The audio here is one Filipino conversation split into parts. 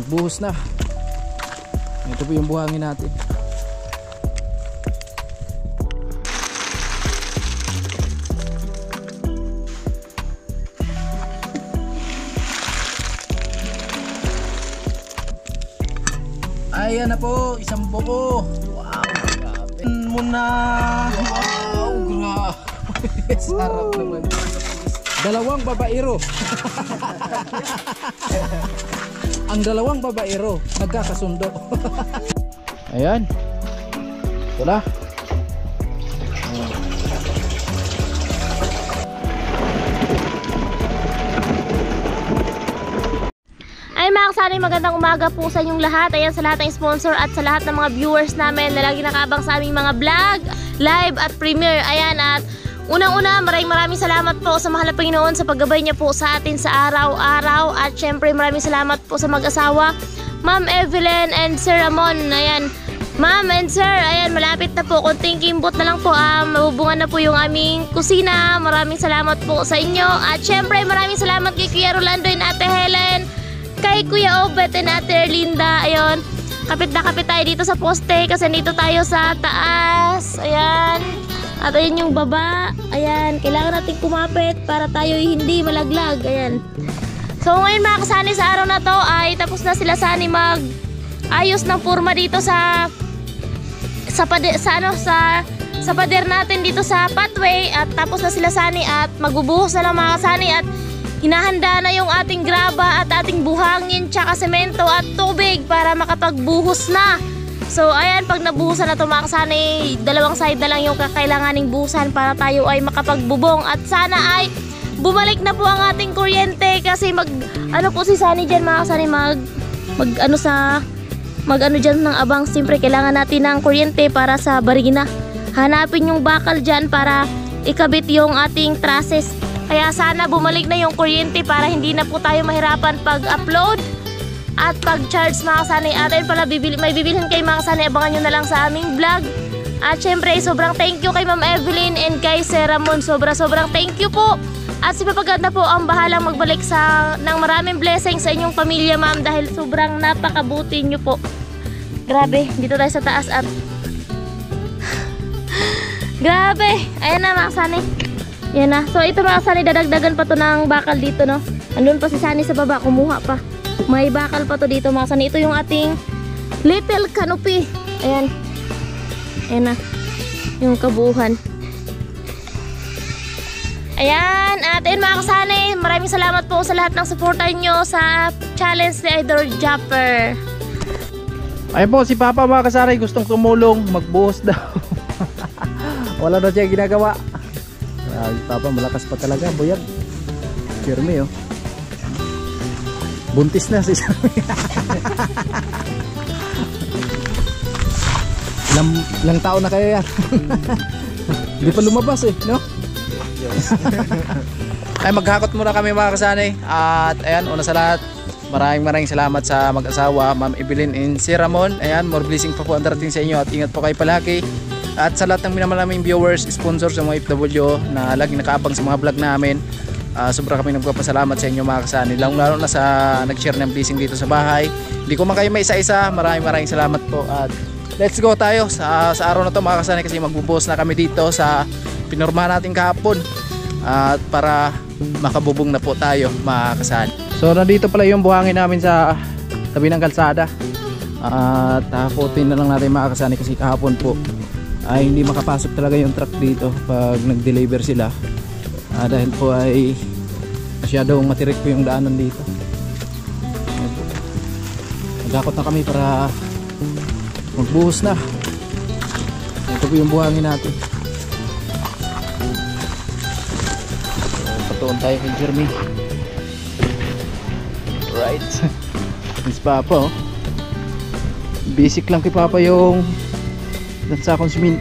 magbuhos na. Ito po yung buhangin natin. Ayan na po, isang buko. Wow, grabe. Muna. Wow, grabe. Sarap naman. Dalawang babaero. Ang dalawang babaero nagkakasundo. Ayan. Ito na. Ay mga kasani, magandang umaga po sa inyong lahat. Ayan, sa lahat ng sponsor at sa lahat ng mga viewers namin na lagi nakabang sa aming mga vlog, live at premiere. Ayan, at unang-una, maraming salamat po sa mahal na Panginoon sa paggabay niya po sa atin sa araw-araw. At syempre maraming salamat po sa mag-asawa, Ma'am Evelyn and Sir Ramon. Ayan, Ma'am and Sir, ayan, malapit na po. Konting kimbot na lang po. Mabubungan na po yung aming kusina. Maraming salamat po sa inyo. At syempre maraming salamat kay Kuya Rolando and Ate Helen, kay Kuya Obet and Ate Erlinda. Ayun, kapit na kapit tayo dito sa poste kasi dito tayo sa taas. Ayan, at ayun yung baba. Ayan, kailangan natin kumapit para tayo hindi malaglag. Ayan. So ngayon mga kasani, sa araw na to ay tapos na sila Sani mag ayos ng forma dito sa pader natin dito sa pathway. At tapos na sila Sani at magbubuhos na lang mga kasani. At hinahanda na yung ating graba at ating buhangin tsaka semento at tubig para makapagbuhos na. So ayan, pag nabuhusan na ito mga kasani, dalawang side na lang yung kakailanganing buhusan para tayo ay makapagbubong. At sana ay bumalik na po ang ating kuryente kasi po si Sani dyan mga kasani, mag ano dyan ng abang. Siyempre kailangan natin ng kuryente para sa barina. Hanapin yung bakal dyan para ikabit yung ating trusses. Kaya sana bumalik na yung kuryente para hindi na po tayo mahirapan pag-upload at pag-charge mga kasani. At ayun pala, may bibilhin kay mga kasani, abangan nyo na lang sa aming vlog. At syempre sobrang thank you kay Ma'am Evelyn and kay Sir Ramon. Sobrang thank you po. At si Papaganda po ang bahalang magbalik ng maraming blessing sa inyong pamilya, ma'am, dahil sobrang napakabuti nyo po. Grabe, dito tayo sa taas at grabe, ayan na mga kasani. Yan na. So ito mga kasani, dadagdagan pa to ng bakal dito, no? Andun pa si Sani sa baba, kumuha pa. May bakal pa to dito mga kasani. Ito yung ating little canopy. Ayan. Ayan na. Yung kabuuhan. Ayan. At ayun mga kasani, maraming salamat po sa lahat ng supporter nyo sa challenge ni Idol Japper. Ayun po, si Papa mga kasani gustong tumulong, magbuhos daw. Wala na siya ginagawa. Papa malakas pa talaga, buyag. Firme, oh. Buntis na si Sami. Ilang taon na kaya yan? Hindi pa lumabas eh, no? Yes. Ay, maghakot muna kami mga kasani. At ayan, una sa lahat, maraming salamat sa mag-asawa Ma'am Evelyn and Sir Ramon. Ayan, more blessing pa po ang darating sa inyo at ingat po kayo palagi. At sa lahat ng minamaraming viewers, sponsors sa mga FW na lagi nakaabang sa mga vlog namin, sobra kami nagpapasalamat sa inyo mga kasani, lalo na sa nag-share ng blessing dito sa bahay. Hindi ko man kayo may isa-isa, maraming salamat po. At let's go tayo sa araw na to mga kasani kasi magbubuhos na kami dito sa pinormahan natin kahapon at para makabubong na po tayo mga kasani. So nandito pala yung buhangin namin sa tabi ng kalsada at hakutin na lang natin mga kasani kasi kahapon po ay hindi makapasok talaga yung truck dito pag nag-deliver sila dahil po ay masyadong matirik po yung daanan dito. Nagakot na kami para magbuhos na. Ito po yung buhangin natin. Patuon tayo kay Jeremy. Right. Miss Papa, oh. Basic lang kay Papa yung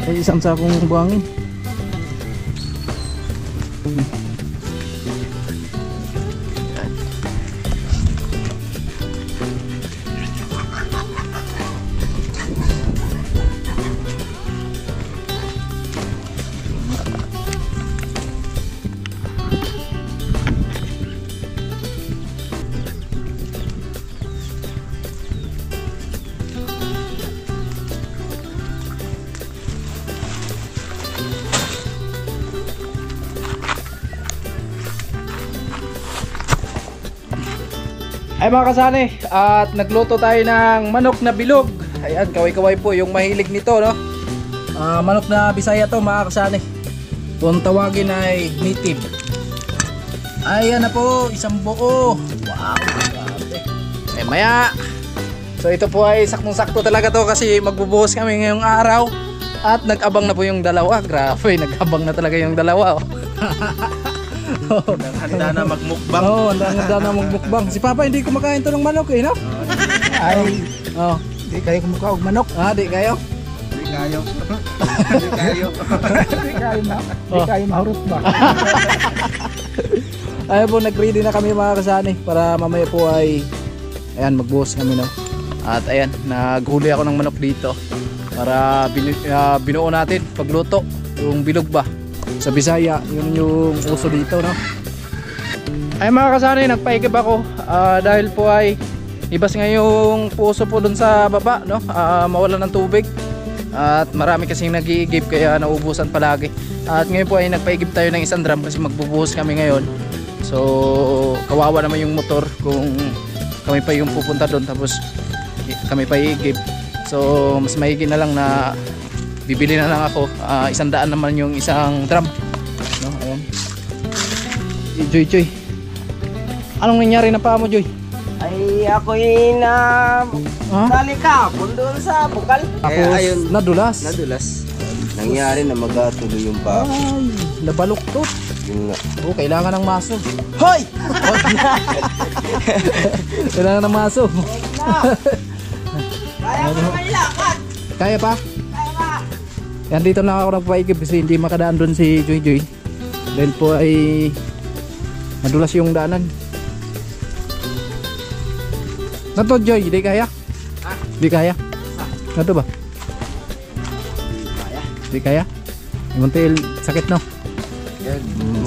isang sakong buhangin. Ay mga kasani, at nagluto tayo ng manok na bilog. Ayan, kaway-kaway po yung mahilig nito, no? Manok na Bisaya to mga kasani. Kung tawagin ay native. Ayan na po, isang buo. Wow, grabe. Eh maya. So ito po ay saktong-sakto talaga to kasi magbubuhos kami ngayong araw. At nag-abang na po yung dalawa. Grabe, nag-abang na talaga yung dalawa. Handa na magmukbang. Oo, handa na magmukbang. Si Papa hindi kumakain to ng manok eh, no? Ay, oh, Di kayo kumukha og manok. di kayo? Di kayo. Di kayo. Di kayo na. Di kayo mahurot ba? Ay po, nag-ready na kami mga kasani para mamaya po ay ayan, magbuhos kami, no? At ayan, naghuli ako ng manok dito para binuo natin pagluto, yung bilog ba. Sa Bisaya, yun yung uso dito, no? Ay mga kasani, nagpaigib ako dahil po ay ibas nga yung puso po dun sa baba, no? Mawala ng tubig at marami kasing nag-iigib kaya naubusan palagi. At ngayon po ay nagpaigib tayo ng isang drum kasi magbubuhos kami ngayon. So kawawa naman yung motor kung kami pa yung pupunta doon tapos kami pa iigib. So mas maigi na lang na bibili na lang ako. 100 naman yung isang drum, no? Ayan. Joy, anong nangyari na paa mo, Joy? Ay ako'y na dali ka doon sa bukal. Tapos ayun, nadulas. Nangyari na magatuloy yung pa. Ay, nabalok to. Yun nga. Oh, kailangan ng maso. Hoy! Kailangan ng maso. Kaya mo naman ilakad. Kaya pa? Kaya ka. Yan, dito na ako nagpaigib kasi hindi makadaan doon si Joy. Dahil po ay nadulas yung daanan. Nato Joy, di kaya? Di kaya? Nato ba? Di kaya? Muntil sakit, no?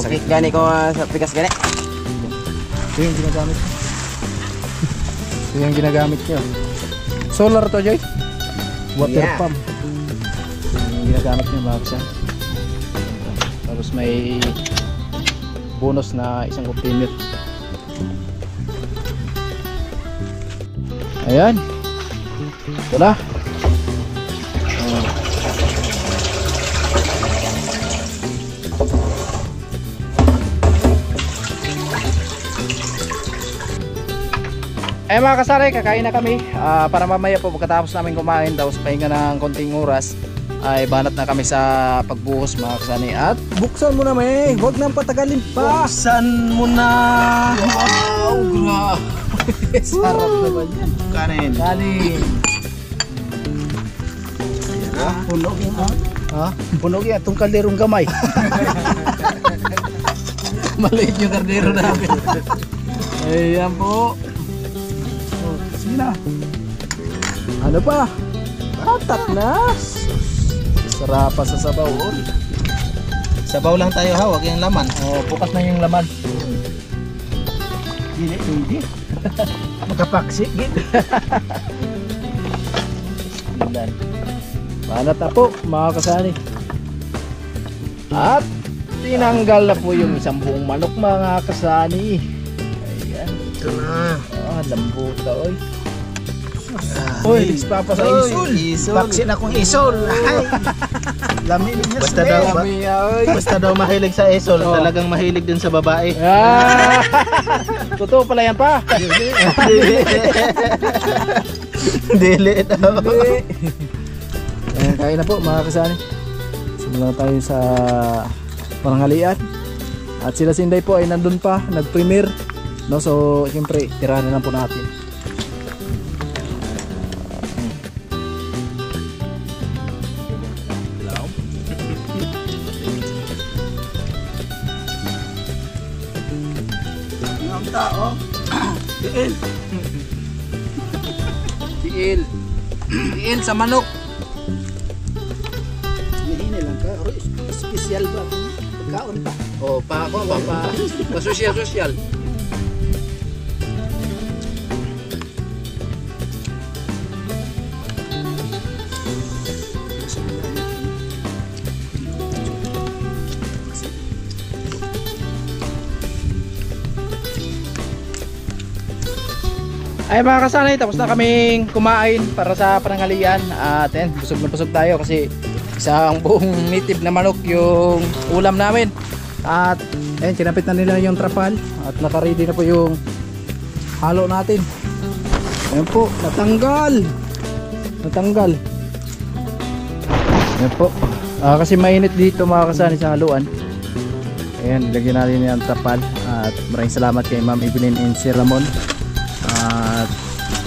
Sakit gani ko sa pikas gani. Ito yung ginagamit ko. Ito yung ginagamit nyo. Solar to, Joy? Water Yeah. pump. Yung ginagamit nyo mga kasyan. Tapos may bonus na isang container. Ayan. Ito na. Mga kasari, kakain na kami para mamaya po pagkatapos namin kumain tapos pahinga ng konting oras ay banat na kami sa pagbuhos mga kasani. At buksan mo na may, huwag nang patagalin pa. Buksan mo na. Wow, grabe. Sarap naman yan. Kanin. Kanin. Punog yan ha. Ha? Punog yan itong kalderong gamay. Maliit yung kardero namin. Ayan po. Sige na. Ano pa? Tatak na. Sarap pa sa sabaw. Sabaw lang tayo ha, wag yung laman. Oh, bukas na yung laman. Hindi. Makapaksi. Ilan. Banat na po mga kasani. At tinanggal na po yung isang buong manok mga kasani. Ayan. Ito na. Lambuta oy. Uy, papa sa isol. Paksin akong isol. Ay. Lami niya. Basta daw mahilig sa isol, talagang mahilig din sa babae. Totoo pala yan pa. Dili daw. Ayan, kain na po mga kasani. Simulan na tayo sa pananghalian. At sila Sinday po ay nandun pa, nag-premiere. No, so siyempre tirahan na lang po natin. Ang tao. Diin. Diin sa manok. Hihina lang ka. Special ba? Pagkaon pa. Oh, pa social. Ay mga kasanay, tapos na kaming kumain para sa pananghalian. At yan, busog na busog tayo kasi isang buong native na manok yung ulam namin. At ayun, kinapit na nila yung trapal at nakaready na po yung halo natin. Ayun po, natanggal. Ayun po. Kasi mainit dito mga kasanay sa haluan. Ayan, ilagyan natin yung trapal. At maraming salamat kay Ma'am Evelyn and Sir Ramon. At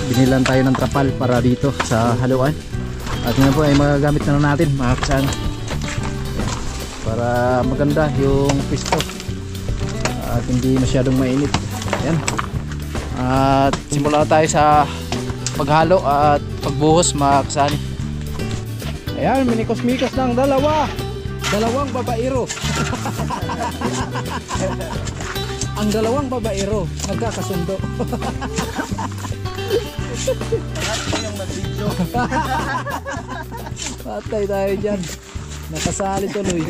binilan tayo ng trapal para dito sa haluan. At yun po ay magagamit na natin mga kasanay para maganda yung pisto at hindi masyadong mainit. Ayan. At simula tayo sa paghalo at pagbuhos mga kasanay. Ayan, minikos-mikos ng dalawang babaero. Ang dalawang babaero nagkakasundo. Patay tayo dyan. Nakasali tuloy.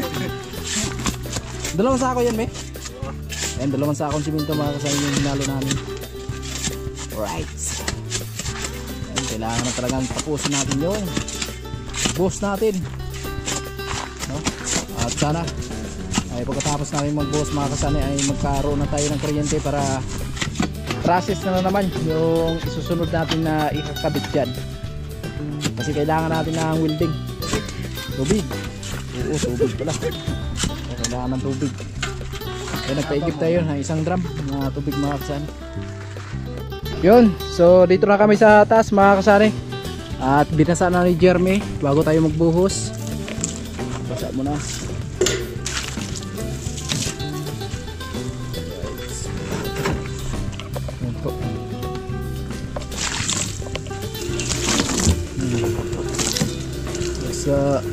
Dalawang sako yan, me? Ayan, dalawang sakong siminto mga kasama yung hinalo namin. Alright. Ayan, kailangan na talagang tapusin natin yung buhos natin, no? At sana ay pagkatapos namin magbuhos mga kasani ay magkaroon na tayo ng kuryente para process na naman yung isusunod natin na ikakabit dyan. Kasi kailangan natin ng welding. Tubig. Oo, tubig pala. Kailangan ng tubig. Kaya nagpaigip tayo ng isang drum na tubig mga kasani. Yun, so dito na kami sa taas mga kasani. At binasa na ni Jeremy bago tayo magbuhos. Basa mo na. Yan po. Basa.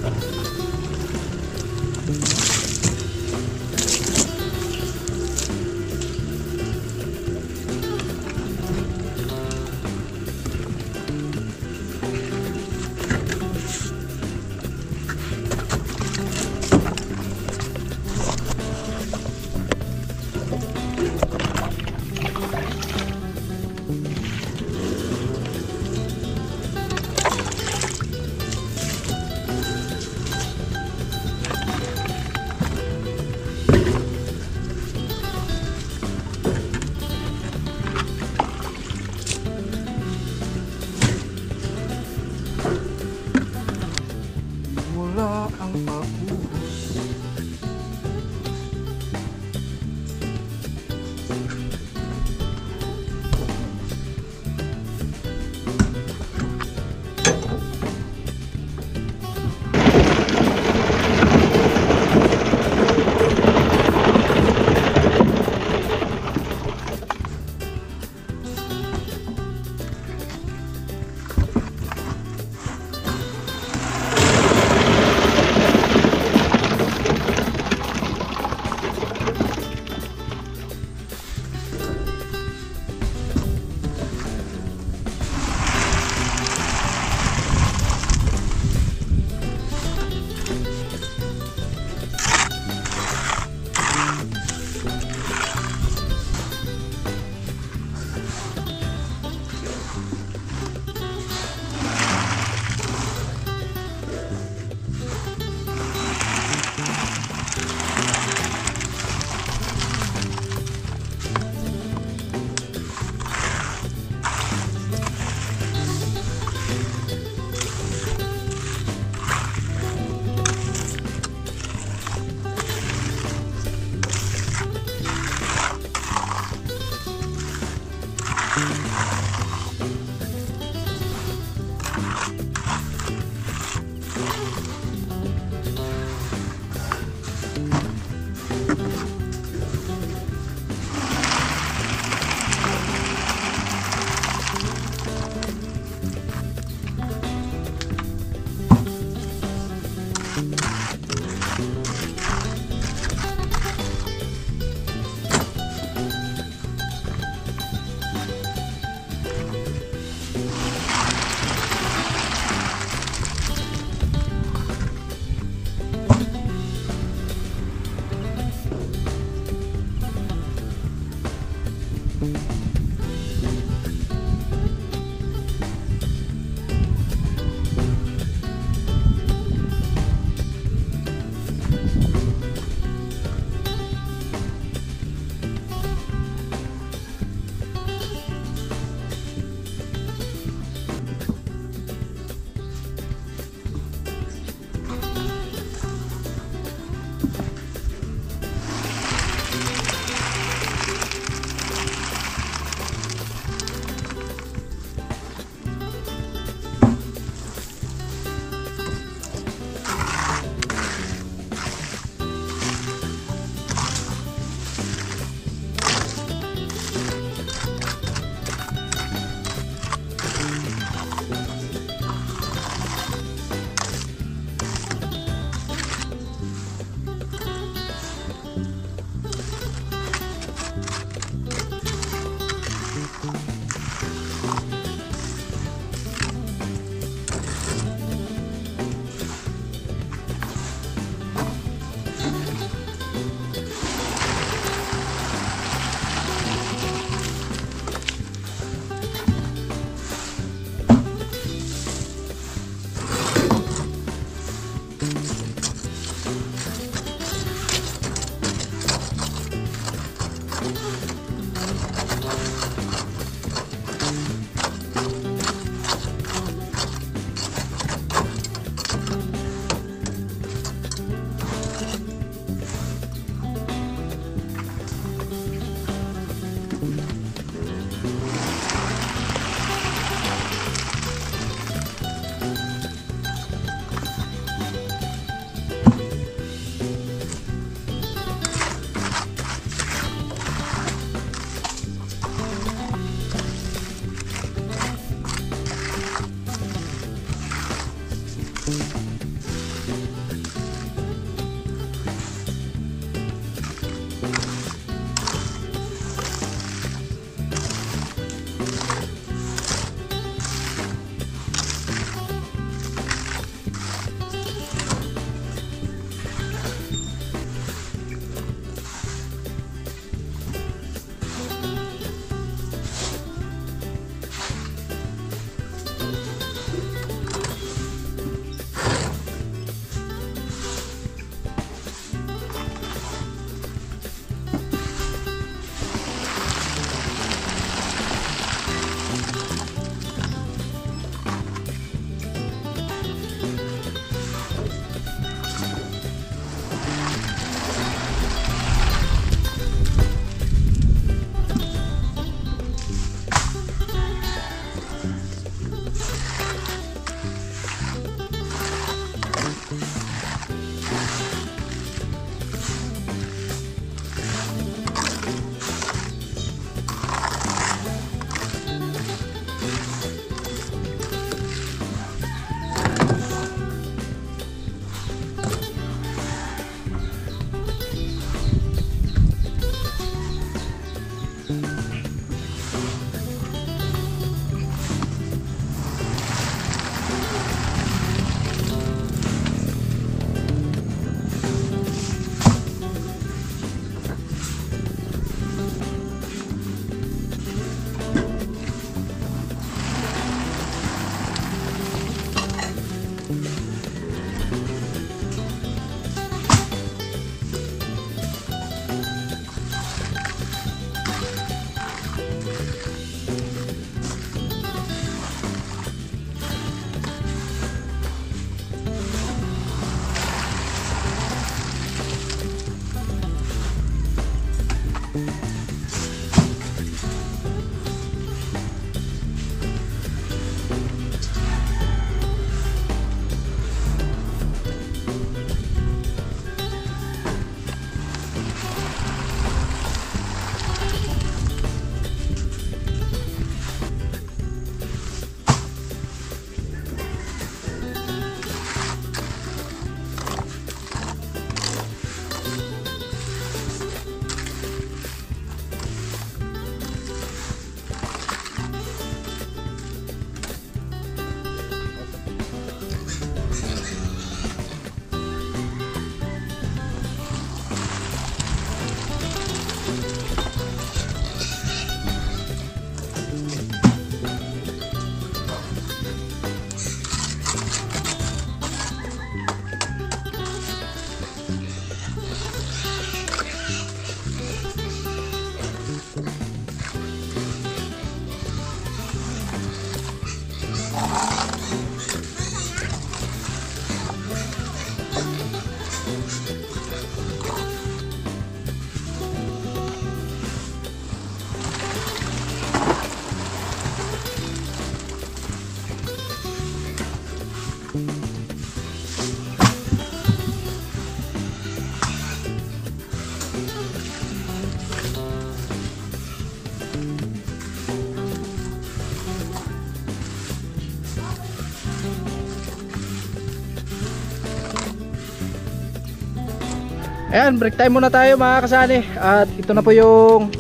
Ayan, break time muna tayo mga kasani. At ito na po yung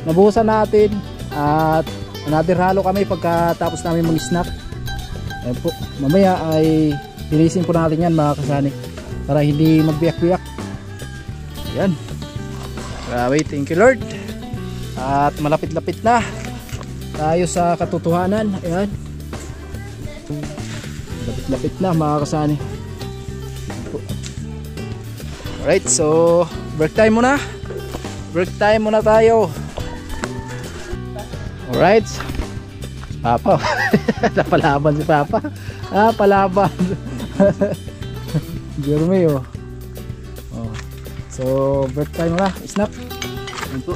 nabuhusan natin. At another halo kami pagkatapos namin mag-snack. Ayan po, mamaya ay linisin po natin yan mga kasani, para hindi magbiyak-biyak. Ayan. Grabe, thank you Lord. At malapit-lapit na tayo sa katotohanan. Ayan. Malapit-lapit na mga kasani. Alright, so break time muna. Break time muna tayo. Alright. Papa. Napalaban si Papa. Palaban. Jeremy oh. So break time muna. Snap. Ayan po.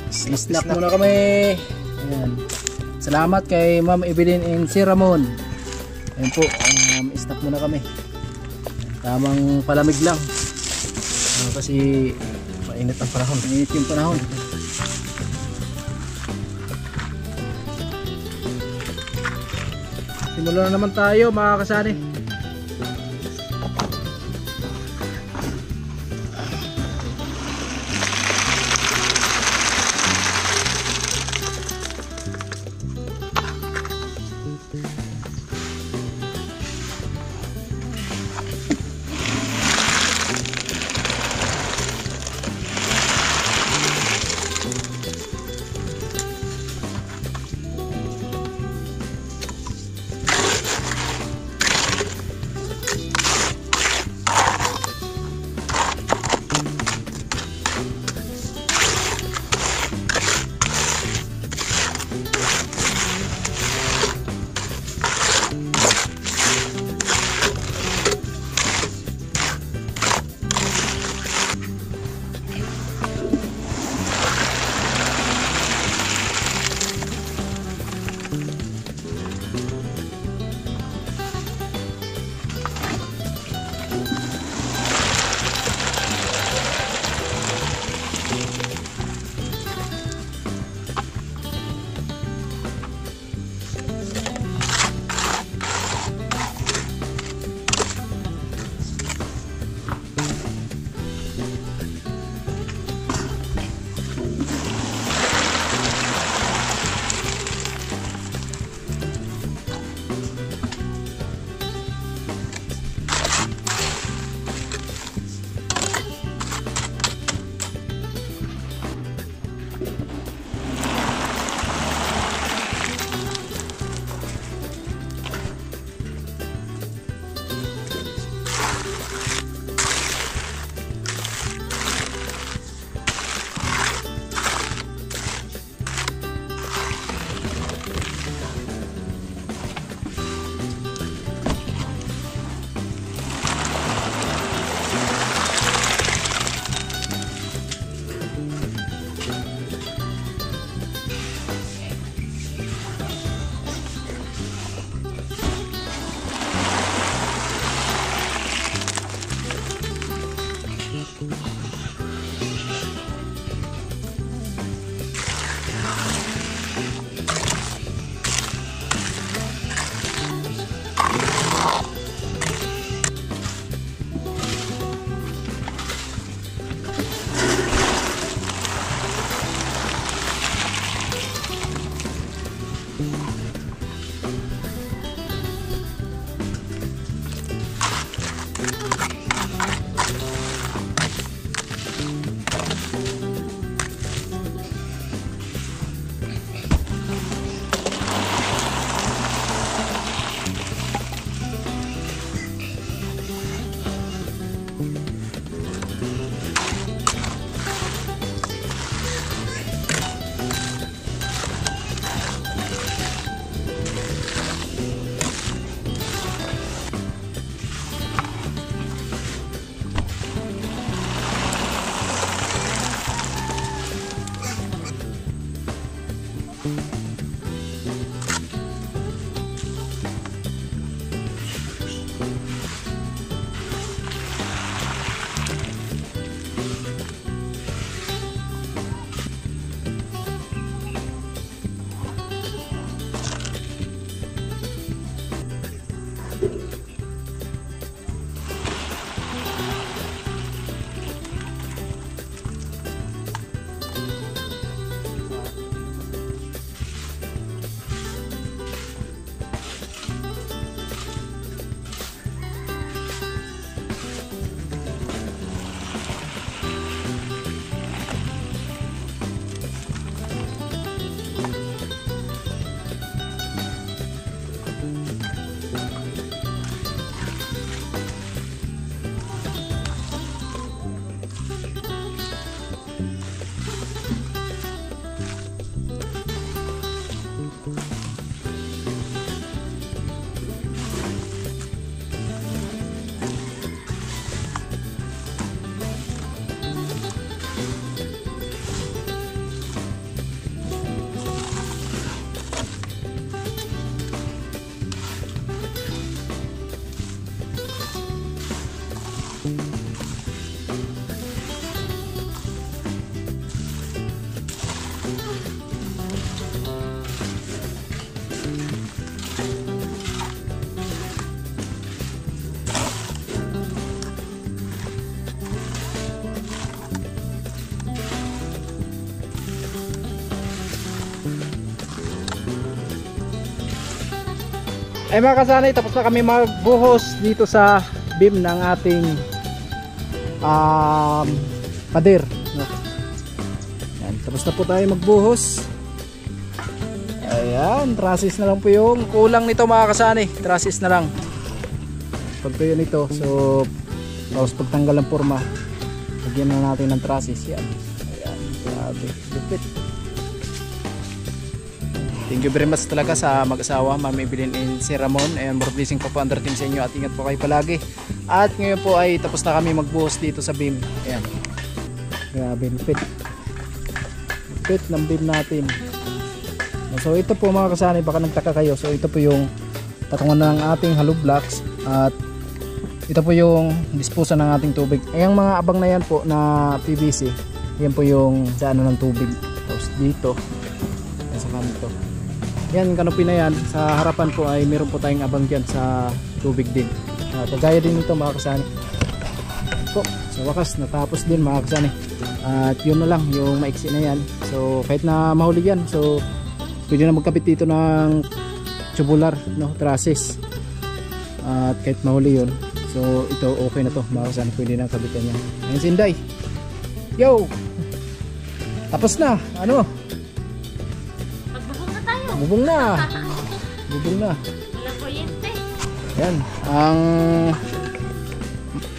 Snap muna kami. Ayan. Salamat kay Ma'am Evelyn and si Ramon. Ayan po. Snap muna kami. Tamang palamig lang kasi mainit ang panahon. Mainit yung panahon. Simula na naman tayo mga kasani. Ay mga kasanay, tapos na kami magbuhos dito sa beam ng ating pader, no? Yan, tapos na po tayo magbuhos. Ayan, trusses na lang po yung kulang nito mga kasanay. Trusses na lang pagtuyo nito. So tapos pagtanggal ng forma, lagyan na natin ng trusses. Yan. Ayan, grabe, lupit. Thank you very much talaga sa mag-asawa, Ma'am Evelyn and si Ramon. And more blessing pa po ang darating sa inyo at ingat po kayo palagi. At ngayon po ay tapos na kami magbuhos dito sa beam. Ayan. Grabe, lupit. Lupit ng beam natin. So ito po mga kasanay, baka nagtaka kayo. So ito po yung tatungan ng ating hollow blocks. At ito po yung disposa ng ating tubig. Yung mga abang na yan po na PVC, yan po yung sa ano ng tubig. Tapos dito, yan sa kanto. Yan, kanopi na yan. Sa harapan po ay meron po tayong abang dyan sa tubig din. Kagaya din ito mga kasanay. Po, sa wakas natapos din mga kasanay. At yun na lang, yung maiksi na yan. So kahit na mahuli yan, so pwede na magkapit dito ng tubular, no, trusses. At kahit mahuli yun, so ito okay na to mga kasanay, pwede na kabitan yan. Ayan si Inday. Yo! Tapos na, ano? Bubong na. Bubong na. Walang kuryente. Yan.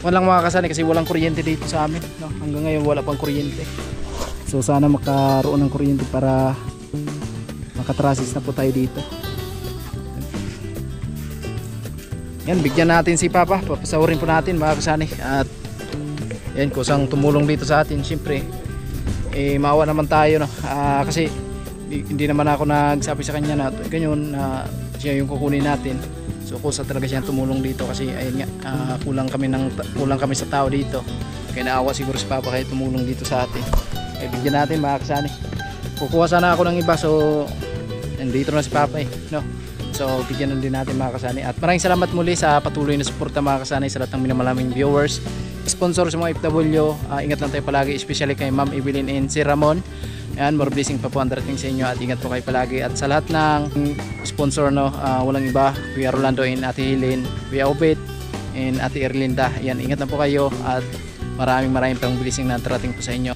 Walang mga kasanay kasi walang kuryente dito sa amin, no? Hanggang ngayon wala pang kuryente. So sana makaroon ng kuryente para makatrasis na po tayo dito. Yan, bigyan natin si Papa. Papasawarin po natin mga kasanay. At yan, kusang tumulong dito sa atin. Siyempre, maawa naman tayo, no? Kasi hindi naman ako nagsabi sa kanya na ganyan na siya yung kukunin natin. So kusa talaga siya tumulong dito kasi ayun nga, kulang kami sa tao dito. Kaya naawa siguro si Papa kaya tumulong dito sa atin. Kaya bigyan natin mga kasanay. Kukuha sana ako ng iba, so nandito na si Papa no? So bigyan din natin mga kasanay. At maraming salamat muli sa patuloy na suporta mga kasanay sa lahat ng minamalaming viewers, sponsor sa mga FW. Ingat lang tayo palagi, especially kay Ma'am Evelyn and si Ramon. Ayan, more blessing pa po ang darating sa inyo at ingat po kayo palagi. At sa lahat ng sponsor, no, walang iba, Kuya Rolando and Ate Helen, Kuya Obet and Ate Erlinda. Ayan, ingat na po kayo at maraming pang blessing na darating po sa inyo.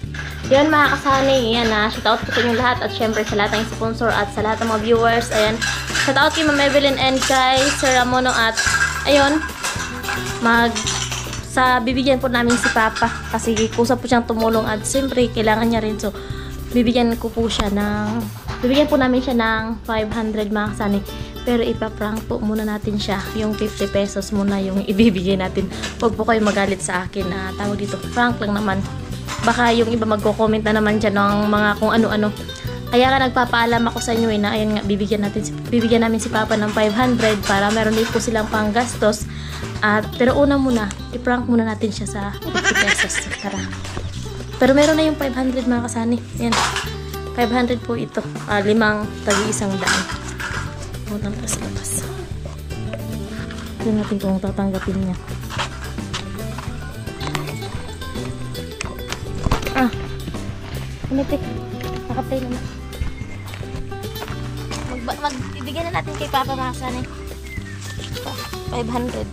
Yan mga kasanay, yan shoutout po sa inyong lahat at syempre sa lahat ng sponsor at sa lahat ng mga viewers. Ayan, shoutout kay Ma'am Evelyn and kay Sir Ramon at ayun, bibigyan po namin si Papa kasi kusa po siyang tumulong at siyempre kailangan niya rin, so bibigyan po namin siya ng 500 mga kasanay. Pero ipaprank po muna natin siya. Yung 50 pesos muna yung ibibigay natin. Huwag po kayo magalit sa akin na tawag dito. Prank lang naman. Baka yung iba magko-comment na naman dyan ng mga kung ano-ano. Kaya nga nagpapaalam ako sa inyo na ayun nga, bibigyan namin si Papa ng 500 para meron din po silang panggastos. Pero una muna, iprank muna natin siya sa 50 pesos. Tara. Pero meron na yung 500 mga kasani. Yan. 500 po ito. 5 tagi-100. Punang labas. Tignan natin kung tatanggapin niya. Umitik. Nakaplay naman. Ibigyan na natin kay Papa mga kasani. 500.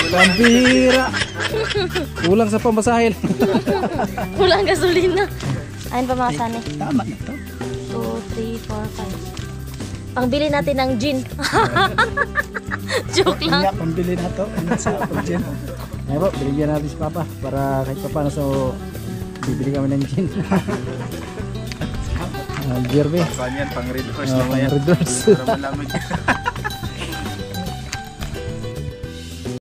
Pambira. Kulang sa pamasahe. Kulang gasolina. Ayun pa mga kasani. Tama na to. 2, 3, 4, 5. Pangbili natin ng gin. Joke lang. Pambili na to. Sa gin. Ay po, binigyan natin si Papa para kahit pa paano, so bibili kami ng gin. Jeremy. Panyan, pang red horse Pang red horse. Para malamig.